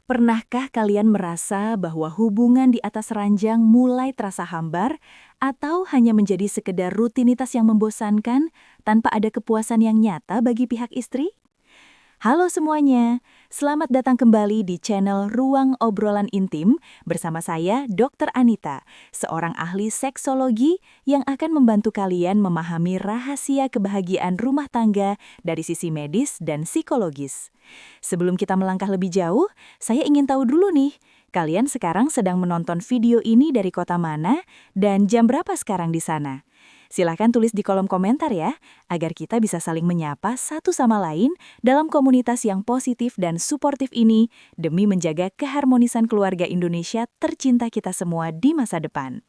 Pernahkah kalian merasa bahwa hubungan di atas ranjang mulai terasa hambar atau hanya menjadi sekedar rutinitas yang membosankan tanpa ada kepuasan yang nyata bagi pihak istri? Halo semuanya, selamat datang kembali di channel Ruang Obrolan Intim bersama saya Dr. Anita, seorang ahli seksologi yang akan membantu kalian memahami rahasia kebahagiaan rumah tangga dari sisi medis dan psikologis. Sebelum kita melangkah lebih jauh, saya ingin tahu dulu nih, kalian sekarang sedang menonton video ini dari kota mana dan jam berapa sekarang di sana? Silahkan tulis di kolom komentar ya, agar kita bisa saling menyapa satu sama lain dalam komunitas yang positif dan suportif ini demi menjaga keharmonisan keluarga Indonesia tercinta kita semua di masa depan.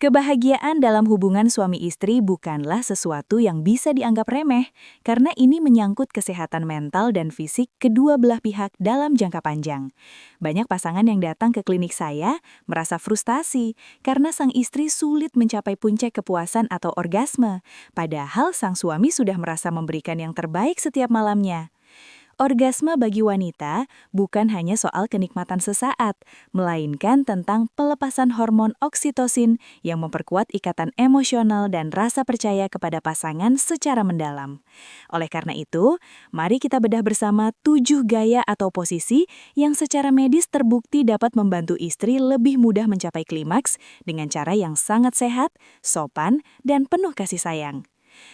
Kebahagiaan dalam hubungan suami istri bukanlah sesuatu yang bisa dianggap remeh, karena ini menyangkut kesehatan mental dan fisik kedua belah pihak dalam jangka panjang. Banyak pasangan yang datang ke klinik saya merasa frustasi karena sang istri sulit mencapai puncak kepuasan atau orgasme, padahal sang suami sudah merasa memberikan yang terbaik setiap malamnya. Orgasme bagi wanita bukan hanya soal kenikmatan sesaat, melainkan tentang pelepasan hormon oksitosin yang memperkuat ikatan emosional dan rasa percaya kepada pasangan secara mendalam. Oleh karena itu, mari kita bedah bersama 7 gaya atau posisi yang secara medis terbukti dapat membantu istri lebih mudah mencapai klimaks dengan cara yang sangat sehat, sopan, dan penuh kasih sayang.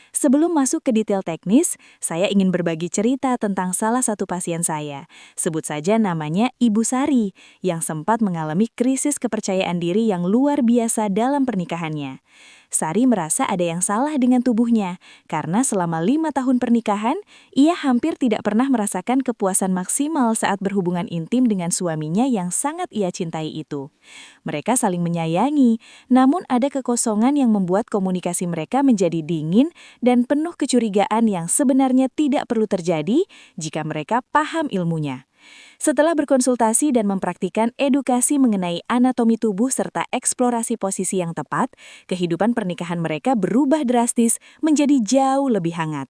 Sebelum masuk ke detail teknis, saya ingin berbagi cerita tentang salah satu pasien saya. Sebut saja namanya Ibu Sari, yang sempat mengalami krisis kepercayaan diri yang luar biasa dalam pernikahannya. Sari merasa ada yang salah dengan tubuhnya, karena selama 5 tahun pernikahan, ia hampir tidak pernah merasakan kepuasan maksimal saat berhubungan intim dengan suaminya yang sangat ia cintai itu. Mereka saling menyayangi, namun ada kekosongan yang membuat komunikasi mereka menjadi dingin dan penuh kecurigaan yang sebenarnya tidak perlu terjadi jika mereka paham ilmunya. Setelah berkonsultasi dan mempraktikkan edukasi mengenai anatomi tubuh serta eksplorasi posisi yang tepat, kehidupan pernikahan mereka berubah drastis menjadi jauh lebih hangat.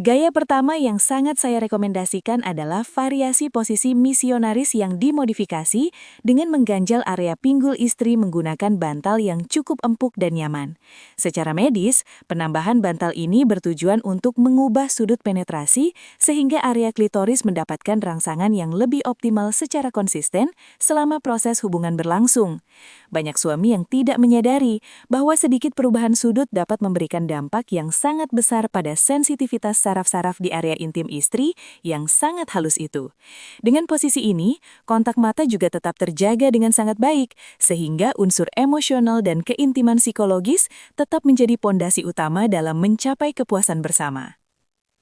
Gaya pertama yang sangat saya rekomendasikan adalah variasi posisi misionaris yang dimodifikasi dengan mengganjal area pinggul istri menggunakan bantal yang cukup empuk dan nyaman. Secara medis, penambahan bantal ini bertujuan untuk mengubah sudut penetrasi sehingga area klitoris mendapatkan rangsangan yang lebih optimal secara konsisten selama proses hubungan berlangsung. Banyak suami yang tidak menyadari bahwa sedikit perubahan sudut dapat memberikan dampak yang sangat besar pada sensitivitas saraf-saraf di area intim istri yang sangat halus itu. Dengan posisi ini, kontak mata juga tetap terjaga dengan sangat baik, sehingga unsur emosional dan keintiman psikologis tetap menjadi pondasi utama dalam mencapai kepuasan bersama.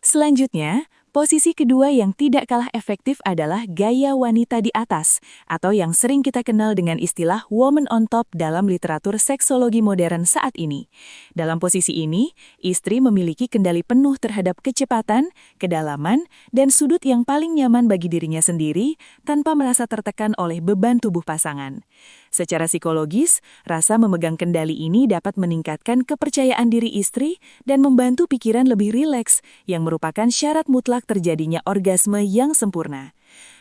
Selanjutnya, posisi kedua yang tidak kalah efektif adalah gaya wanita di atas, atau yang sering kita kenal dengan istilah woman on top dalam literatur seksologi modern saat ini. Dalam posisi ini, istri memiliki kendali penuh terhadap kecepatan, kedalaman, dan sudut yang paling nyaman bagi dirinya sendiri tanpa merasa tertekan oleh beban tubuh pasangan. Secara psikologis, rasa memegang kendali ini dapat meningkatkan kepercayaan diri istri dan membantu pikiran lebih rileks, yang merupakan syarat mutlak terjadinya orgasme yang sempurna.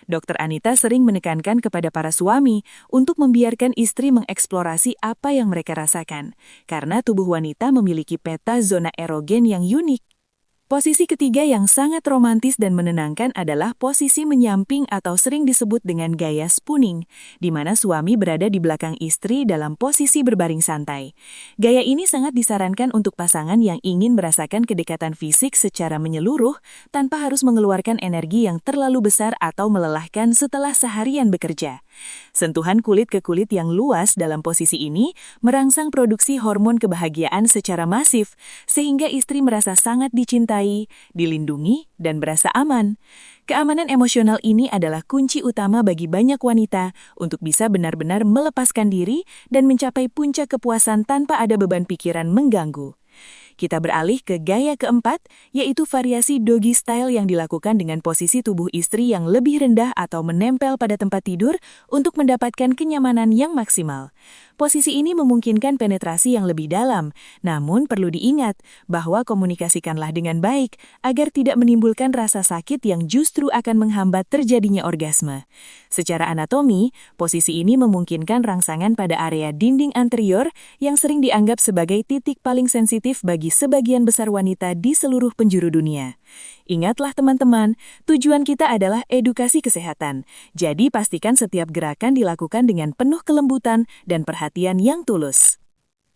Dr. Anita sering menekankan kepada para suami untuk membiarkan istri mengeksplorasi apa yang mereka rasakan, karena tubuh wanita memiliki peta zona erogen yang unik. Posisi ketiga yang sangat romantis dan menenangkan adalah posisi menyamping atau sering disebut dengan gaya spooning, di mana suami berada di belakang istri dalam posisi berbaring santai. Gaya ini sangat disarankan untuk pasangan yang ingin merasakan kedekatan fisik secara menyeluruh tanpa harus mengeluarkan energi yang terlalu besar atau melelahkan setelah seharian bekerja. Sentuhan kulit ke kulit yang luas dalam posisi ini merangsang produksi hormon kebahagiaan secara masif, sehingga istri merasa sangat dicintai, dilindungi, dan berasa aman. Keamanan emosional ini adalah kunci utama bagi banyak wanita untuk bisa benar-benar melepaskan diri dan mencapai puncak kepuasan tanpa ada beban pikiran mengganggu. Kita beralih ke gaya keempat, yaitu variasi doggy style yang dilakukan dengan posisi tubuh istri yang lebih rendah atau menempel pada tempat tidur untuk mendapatkan kenyamanan yang maksimal. Posisi ini memungkinkan penetrasi yang lebih dalam, namun perlu diingat bahwa komunikasikanlah dengan baik agar tidak menimbulkan rasa sakit yang justru akan menghambat terjadinya orgasme. Secara anatomi, posisi ini memungkinkan rangsangan pada area dinding anterior yang sering dianggap sebagai titik paling sensitif bagi sebagian besar wanita di seluruh penjuru dunia. Ingatlah teman-teman, tujuan kita adalah edukasi kesehatan. Jadi pastikan setiap gerakan dilakukan dengan penuh kelembutan dan perhatian yang tulus.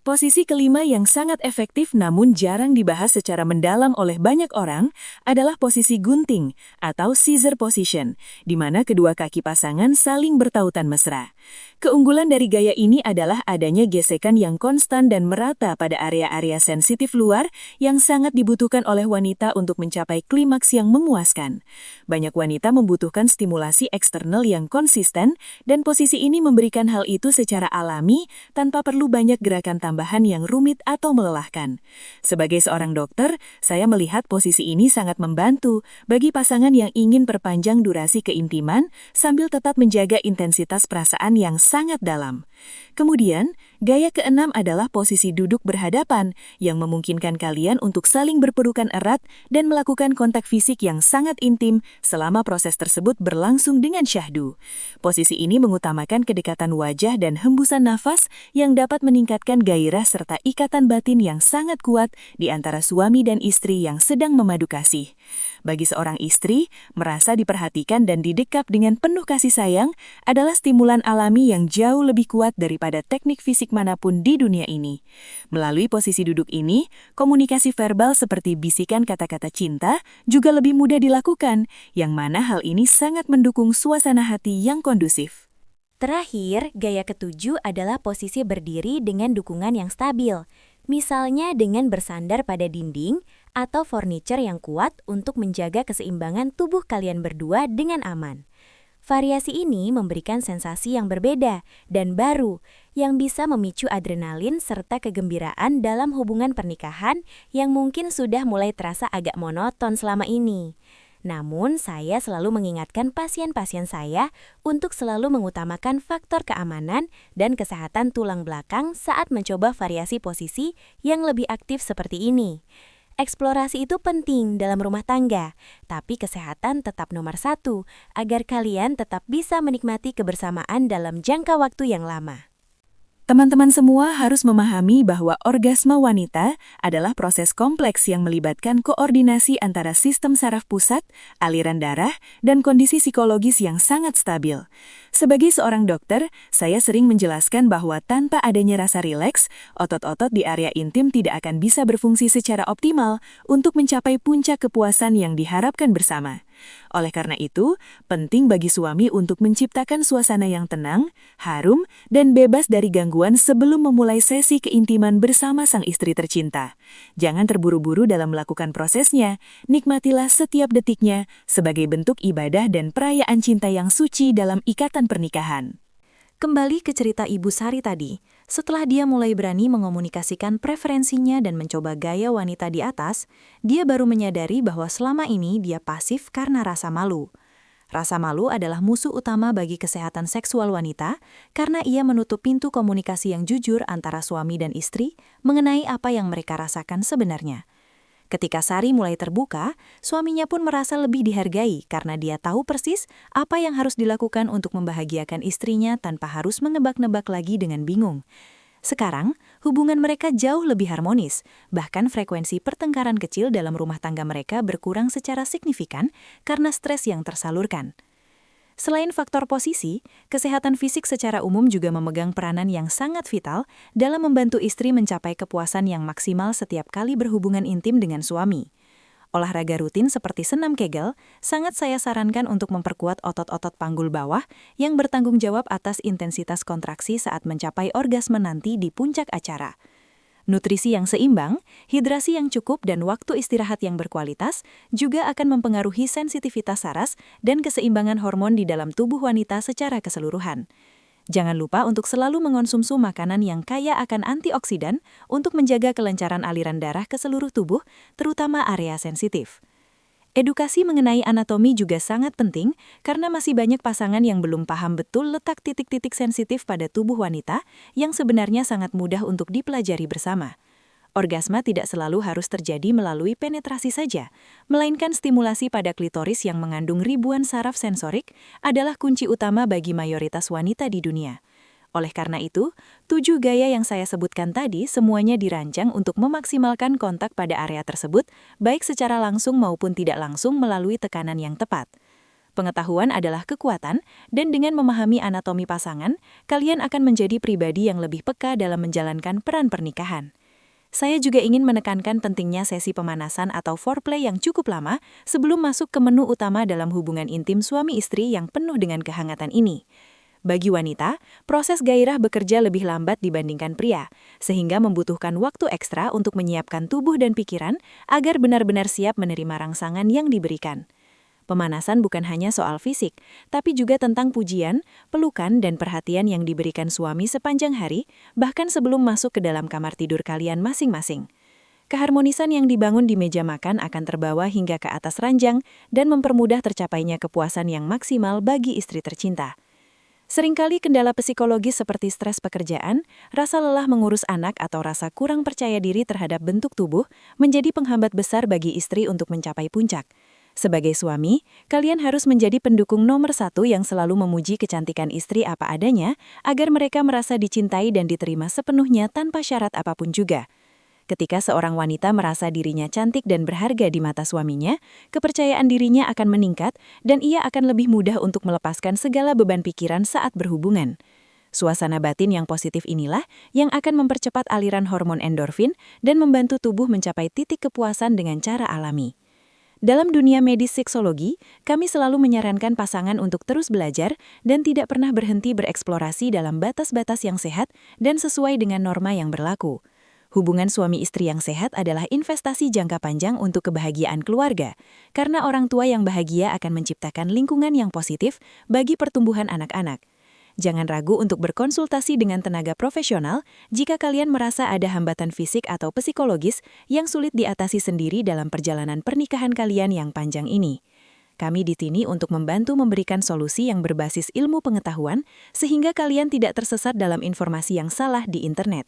Posisi kelima yang sangat efektif namun jarang dibahas secara mendalam oleh banyak orang adalah posisi gunting atau scissor position, di mana kedua kaki pasangan saling bertautan mesra. Keunggulan dari gaya ini adalah adanya gesekan yang konstan dan merata pada area-area sensitif luar yang sangat dibutuhkan oleh wanita untuk mencapai klimaks yang memuaskan. Banyak wanita membutuhkan stimulasi eksternal yang konsisten dan posisi ini memberikan hal itu secara alami tanpa perlu banyak gerakan tambahan yang rumit atau melelahkan. Sebagai seorang dokter, saya melihat posisi ini sangat membantu bagi pasangan yang ingin perpanjang durasi keintiman sambil tetap menjaga intensitas perasaan yang sangat dalam. Kemudian, gaya keenam adalah posisi duduk berhadapan yang memungkinkan kalian untuk saling berpelukan erat dan melakukan kontak fisik yang sangat intim selama proses tersebut berlangsung dengan syahdu. Posisi ini mengutamakan kedekatan wajah dan hembusan nafas yang dapat meningkatkan gairah serta ikatan batin yang sangat kuat di antara suami dan istri yang sedang memadu kasih. Bagi seorang istri, merasa diperhatikan dan didekap dengan penuh kasih sayang adalah stimulan alami yang jauh lebih kuat daripada teknik fisik manapun di dunia ini. Melalui posisi duduk ini, komunikasi verbal seperti bisikan kata-kata cinta juga lebih mudah dilakukan, yang mana hal ini sangat mendukung suasana hati yang kondusif. Terakhir, gaya ketujuh adalah posisi berdiri dengan dukungan yang stabil. Misalnya dengan bersandar pada dinding atau furniture yang kuat untuk menjaga keseimbangan tubuh kalian berdua dengan aman. Variasi ini memberikan sensasi yang berbeda dan baru yang bisa memicu adrenalin serta kegembiraan dalam hubungan pernikahan yang mungkin sudah mulai terasa agak monoton selama ini. Namun, saya selalu mengingatkan pasien-pasien saya untuk selalu mengutamakan faktor keamanan dan kesehatan tulang belakang saat mencoba variasi posisi yang lebih aktif seperti ini. Eksplorasi itu penting dalam rumah tangga, tapi kesehatan tetap nomor satu agar kalian tetap bisa menikmati kebersamaan dalam jangka waktu yang lama. Teman-teman semua harus memahami bahwa orgasme wanita adalah proses kompleks yang melibatkan koordinasi antara sistem saraf pusat, aliran darah, dan kondisi psikologis yang sangat stabil. Sebagai seorang dokter, saya sering menjelaskan bahwa tanpa adanya rasa rileks, otot-otot di area intim tidak akan bisa berfungsi secara optimal untuk mencapai puncak kepuasan yang diharapkan bersama. Oleh karena itu, penting bagi suami untuk menciptakan suasana yang tenang, harum, dan bebas dari gangguan sebelum memulai sesi keintiman bersama sang istri tercinta. Jangan terburu-buru dalam melakukan prosesnya, nikmatilah setiap detiknya sebagai bentuk ibadah dan perayaan cinta yang suci dalam ikatan pernikahan. Kembali ke cerita Ibu Sari tadi, setelah dia mulai berani mengomunikasikan preferensinya dan mencoba gaya wanita di atas, dia baru menyadari bahwa selama ini dia pasif karena rasa malu. Rasa malu adalah musuh utama bagi kesehatan seksual wanita karena ia menutup pintu komunikasi yang jujur antara suami dan istri mengenai apa yang mereka rasakan sebenarnya. Ketika Sari mulai terbuka, suaminya pun merasa lebih dihargai karena dia tahu persis apa yang harus dilakukan untuk membahagiakan istrinya tanpa harus menebak-nebak lagi dengan bingung. Sekarang, hubungan mereka jauh lebih harmonis, bahkan frekuensi pertengkaran kecil dalam rumah tangga mereka berkurang secara signifikan karena stres yang tersalurkan. Selain faktor posisi, kesehatan fisik secara umum juga memegang peranan yang sangat vital dalam membantu istri mencapai kepuasan yang maksimal setiap kali berhubungan intim dengan suami. Olahraga rutin seperti senam Kegel sangat saya sarankan untuk memperkuat otot-otot panggul bawah yang bertanggung jawab atas intensitas kontraksi saat mencapai orgasme nanti di puncak acara. Nutrisi yang seimbang, hidrasi yang cukup, dan waktu istirahat yang berkualitas juga akan mempengaruhi sensitivitas saras dan keseimbangan hormon di dalam tubuh wanita secara keseluruhan. Jangan lupa untuk selalu mengonsumsi makanan yang kaya akan antioksidan untuk menjaga kelancaran aliran darah ke seluruh tubuh, terutama area sensitif. Edukasi mengenai anatomi juga sangat penting karena masih banyak pasangan yang belum paham betul letak titik-titik sensitif pada tubuh wanita yang sebenarnya sangat mudah untuk dipelajari bersama. Orgasme tidak selalu harus terjadi melalui penetrasi saja, melainkan stimulasi pada klitoris yang mengandung ribuan saraf sensorik adalah kunci utama bagi mayoritas wanita di dunia. Oleh karena itu, 7 gaya yang saya sebutkan tadi semuanya dirancang untuk memaksimalkan kontak pada area tersebut, baik secara langsung maupun tidak langsung melalui tekanan yang tepat. Pengetahuan adalah kekuatan, dan dengan memahami anatomi pasangan, kalian akan menjadi pribadi yang lebih peka dalam menjalankan peran pernikahan. Saya juga ingin menekankan pentingnya sesi pemanasan atau foreplay yang cukup lama sebelum masuk ke menu utama dalam hubungan intim suami istri yang penuh dengan kehangatan ini. Bagi wanita, proses gairah bekerja lebih lambat dibandingkan pria, sehingga membutuhkan waktu ekstra untuk menyiapkan tubuh dan pikiran agar benar-benar siap menerima rangsangan yang diberikan. Pemanasan bukan hanya soal fisik, tapi juga tentang pujian, pelukan, dan perhatian yang diberikan suami sepanjang hari, bahkan sebelum masuk ke dalam kamar tidur kalian masing-masing. Keharmonisan yang dibangun di meja makan akan terbawa hingga ke atas ranjang dan mempermudah tercapainya kepuasan yang maksimal bagi istri tercinta. Seringkali kendala psikologis seperti stres pekerjaan, rasa lelah mengurus anak, atau rasa kurang percaya diri terhadap bentuk tubuh menjadi penghambat besar bagi istri untuk mencapai puncak. Sebagai suami, kalian harus menjadi pendukung nomor 1 yang selalu memuji kecantikan istri apa adanya, agar mereka merasa dicintai dan diterima sepenuhnya tanpa syarat apapun juga. Ketika seorang wanita merasa dirinya cantik dan berharga di mata suaminya, kepercayaan dirinya akan meningkat dan ia akan lebih mudah untuk melepaskan segala beban pikiran saat berhubungan. Suasana batin yang positif inilah yang akan mempercepat aliran hormon endorfin dan membantu tubuh mencapai titik kepuasan dengan cara alami. Dalam dunia medis seksologi, kami selalu menyarankan pasangan untuk terus belajar dan tidak pernah berhenti bereksplorasi dalam batas-batas yang sehat dan sesuai dengan norma yang berlaku. Hubungan suami istri yang sehat adalah investasi jangka panjang untuk kebahagiaan keluarga, karena orang tua yang bahagia akan menciptakan lingkungan yang positif bagi pertumbuhan anak-anak. Jangan ragu untuk berkonsultasi dengan tenaga profesional jika kalian merasa ada hambatan fisik atau psikologis yang sulit diatasi sendiri dalam perjalanan pernikahan kalian yang panjang ini. Kami di sini untuk membantu memberikan solusi yang berbasis ilmu pengetahuan sehingga kalian tidak tersesat dalam informasi yang salah di internet.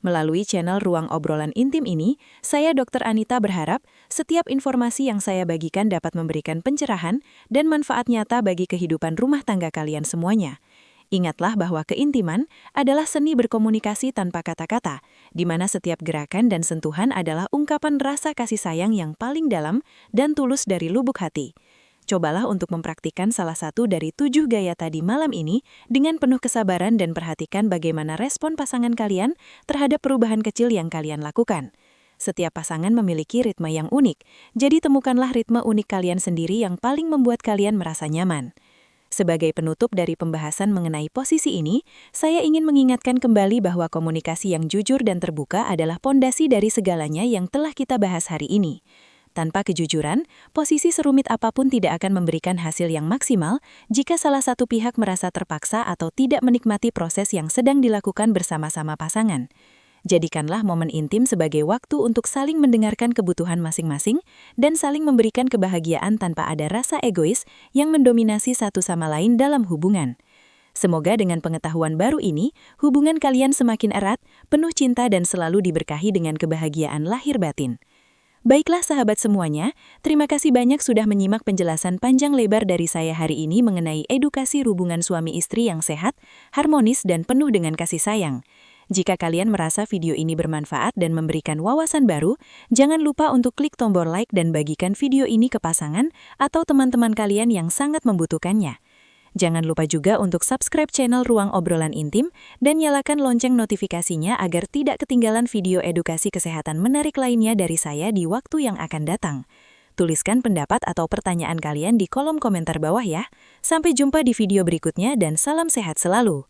Melalui channel Ruang Obrolan Intim ini, saya Dr. Anita berharap setiap informasi yang saya bagikan dapat memberikan pencerahan dan manfaat nyata bagi kehidupan rumah tangga kalian semuanya. Ingatlah bahwa keintiman adalah seni berkomunikasi tanpa kata-kata, di mana setiap gerakan dan sentuhan adalah ungkapan rasa kasih sayang yang paling dalam dan tulus dari lubuk hati. Cobalah untuk mempraktikkan salah satu dari 7 gaya tadi malam ini dengan penuh kesabaran dan perhatikan bagaimana respon pasangan kalian terhadap perubahan kecil yang kalian lakukan. Setiap pasangan memiliki ritme yang unik, jadi temukanlah ritme unik kalian sendiri yang paling membuat kalian merasa nyaman. Sebagai penutup dari pembahasan mengenai posisi ini, saya ingin mengingatkan kembali bahwa komunikasi yang jujur dan terbuka adalah pondasi dari segalanya yang telah kita bahas hari ini. Tanpa kejujuran, posisi serumit apapun tidak akan memberikan hasil yang maksimal jika salah satu pihak merasa terpaksa atau tidak menikmati proses yang sedang dilakukan bersama-sama pasangan. Jadikanlah momen intim sebagai waktu untuk saling mendengarkan kebutuhan masing-masing dan saling memberikan kebahagiaan tanpa ada rasa egois yang mendominasi satu sama lain dalam hubungan. Semoga dengan pengetahuan baru ini, hubungan kalian semakin erat, penuh cinta dan selalu diberkahi dengan kebahagiaan lahir batin. Baiklah sahabat semuanya, terima kasih banyak sudah menyimak penjelasan panjang lebar dari saya hari ini mengenai edukasi hubungan suami istri yang sehat, harmonis dan penuh dengan kasih sayang. Jika kalian merasa video ini bermanfaat dan memberikan wawasan baru, jangan lupa untuk klik tombol like dan bagikan video ini ke pasangan atau teman-teman kalian yang sangat membutuhkannya. Jangan lupa juga untuk subscribe channel Ruang Obrolan Intim dan nyalakan lonceng notifikasinya agar tidak ketinggalan video edukasi kesehatan menarik lainnya dari saya di waktu yang akan datang. Tuliskan pendapat atau pertanyaan kalian di kolom komentar bawah ya. Sampai jumpa di video berikutnya dan salam sehat selalu.